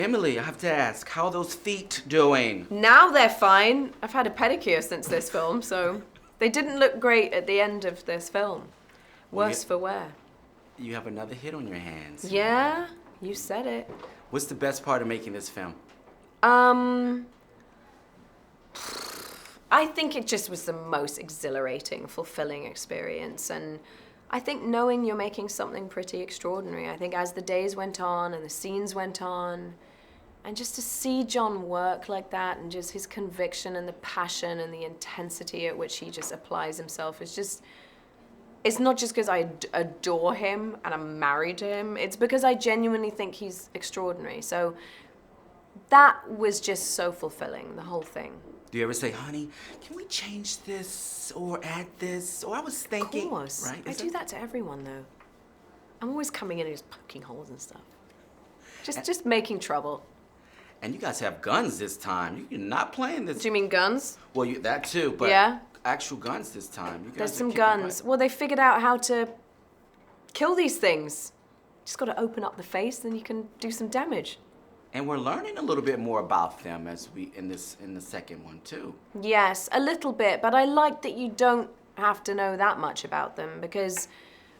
Emily, I have to ask, how are those feet doing? Now they're fine. I've had a pedicure since this film, so they didn't look great at the end of this film. Worse for wear. You have another hit on your hands. Yeah, you said it. What's the best part of making this film? I think it just was the most exhilarating, fulfilling experience. And I think knowing you're making something pretty extraordinary. I think as the days went on and the scenes went on, and just to see John work like that and just his conviction and the passion and the intensity at which he just applies himself is just, it's not just because I adore him and I'm married to him. It's because I genuinely think he's extraordinary. So that was just so fulfilling, the whole thing. Do you ever say, honey, can we change this or add this? Or I was thinking, Of course. right? I do that to everyone, though. I'm always coming in and just poking holes and stuff. Just making trouble. And you guys have guns this time. You're not playing this. Do you mean guns? Well, that too, but Yeah. actual guns this time. You guys There's are some kicking guns. butt. Well, they figured out how to kill these things. Just got to open up the face, then you can do some damage. And we're learning a little bit more about them as we in the second one too. Yes, a little bit, but I like that you don't have to know that much about them because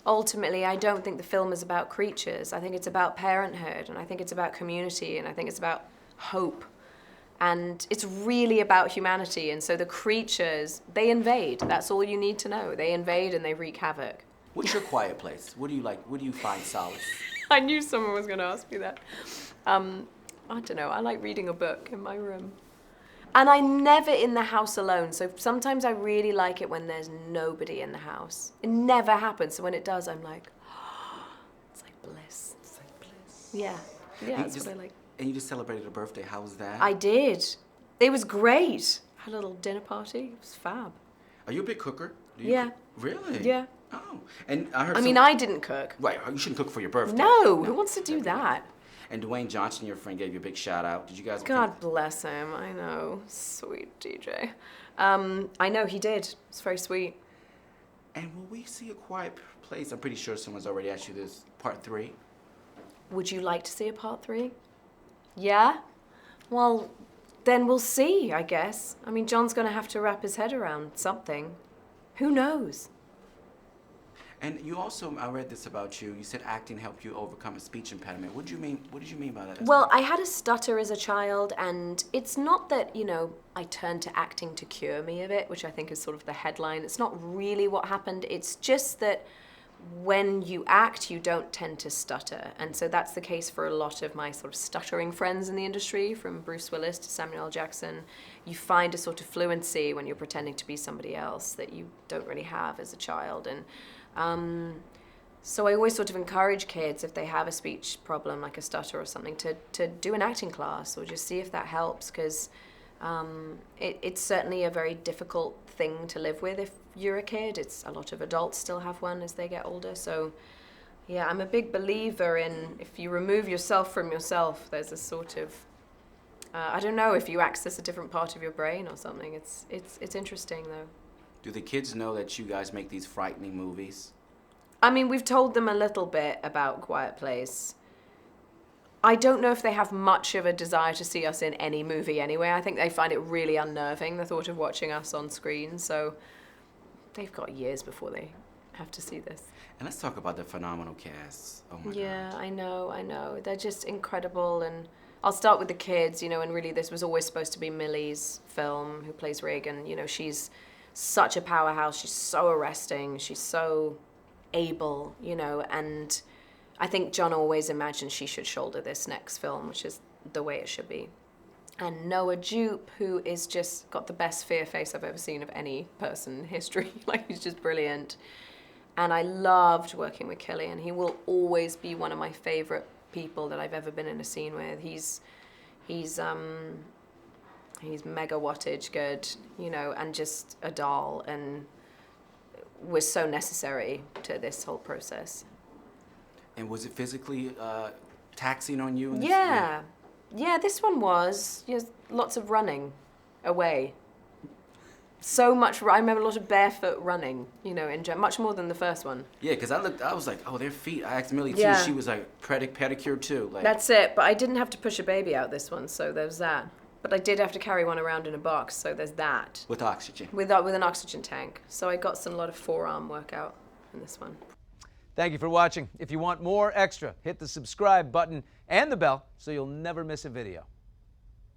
ultimately I don't think the film is about creatures. I think it's about parenthood, and I think it's about community, and I think it's about hope. And it's really about humanity, and so the creatures, they invade. That's all you need to know. They invade and they wreak havoc. What's your quiet place? What do you like? What do you find solace? I knew someone was going to ask me that. I don't know, I like reading a book in my room. And I'm never in the house alone, so sometimes I really like it when there's nobody in the house. It never happens, so when it does, I'm like, it's like bliss. It's like bliss. Yeah, that's what I like. And you just celebrated a birthday. How was that? I did. It was great. Had a little dinner party. It was fab. Are you a big cooker? Do you Yeah. cook? Really? Yeah. Oh, and I heard. I mean, I didn't cook. Right, you shouldn't cook for your birthday. No, who wants to do that? And Dwayne Johnson, your friend, gave you a big shout out. Did you guys? God bless him. I know. Sweet DJ. I know he did. It's very sweet. And will we see A Quiet Place? I'm pretty sure someone's already asked you this. Part 3. Would you like to see a part 3? Yeah? Well, then we'll see, I guess. I mean, John's going to have to wrap his head around something. Who knows? And you also, I read this about you. You said acting helped you overcome a speech impediment. What did you mean? What did you mean by that? Well, I had a stutter as a child, and it's not that, I turned to acting to cure me of it, which I think is sort of the headline. It's not really what happened. It's just that when you act, you don't tend to stutter. And so that's the case for a lot of my sort of stuttering friends in the industry, from Bruce Willis to Samuel L. Jackson. You find a sort of fluency when you're pretending to be somebody else that you don't really have as a child. And so I always sort of encourage kids, if they have a speech problem, like a stutter or something, to do an acting class or just see if that helps, because it's certainly a very difficult thing to live with if you're a kid. It's a lot of adults still have one as they get older. So yeah, I'm a big believer in, if you remove yourself from yourself, there's a sort of, I don't know, if you access a different part of your brain or something. It's interesting though. Do the kids know that you guys make these frightening movies? I mean, we've told them a little bit about Quiet Place. I don't know if they have much of a desire to see us in any movie anyway. I think they find it really unnerving, the thought of watching us on screen. So they've got years before they have to see this. And let's talk about the phenomenal cast. Oh my Yeah, God. I know. They're just incredible. And I'll start with the kids, and really this was always supposed to be Millie's film, who plays Reagan. She's such a powerhouse. She's so arresting. She's so able, and I think John always imagined she should shoulder this next film, which is the way it should be. And Noah Jupe, who is just got the best fear face I've ever seen of any person in history. Like, he's just brilliant. And I loved working with Killian. He will always be one of my favorite people that I've ever been in a scene with. He's mega wattage good, and just a doll, and was so necessary to this whole process. And was it physically taxing on you? Yeah, this one was. Lots of running away. so much. I remember a lot of barefoot running, you know, much more than the first one. Yeah, because I was like, oh, their feet. I asked Millie too. Yeah. She was like pedicure too. Like, That's it. But I didn't have to push a baby out this one, so there's that. But I did have to carry one around in a box, so there's that. with oxygen. With an oxygen tank. So I got a lot of forearm workout in this one. Thank you for watching. If you want more extra, hit the subscribe button and the bell so you'll never miss a video.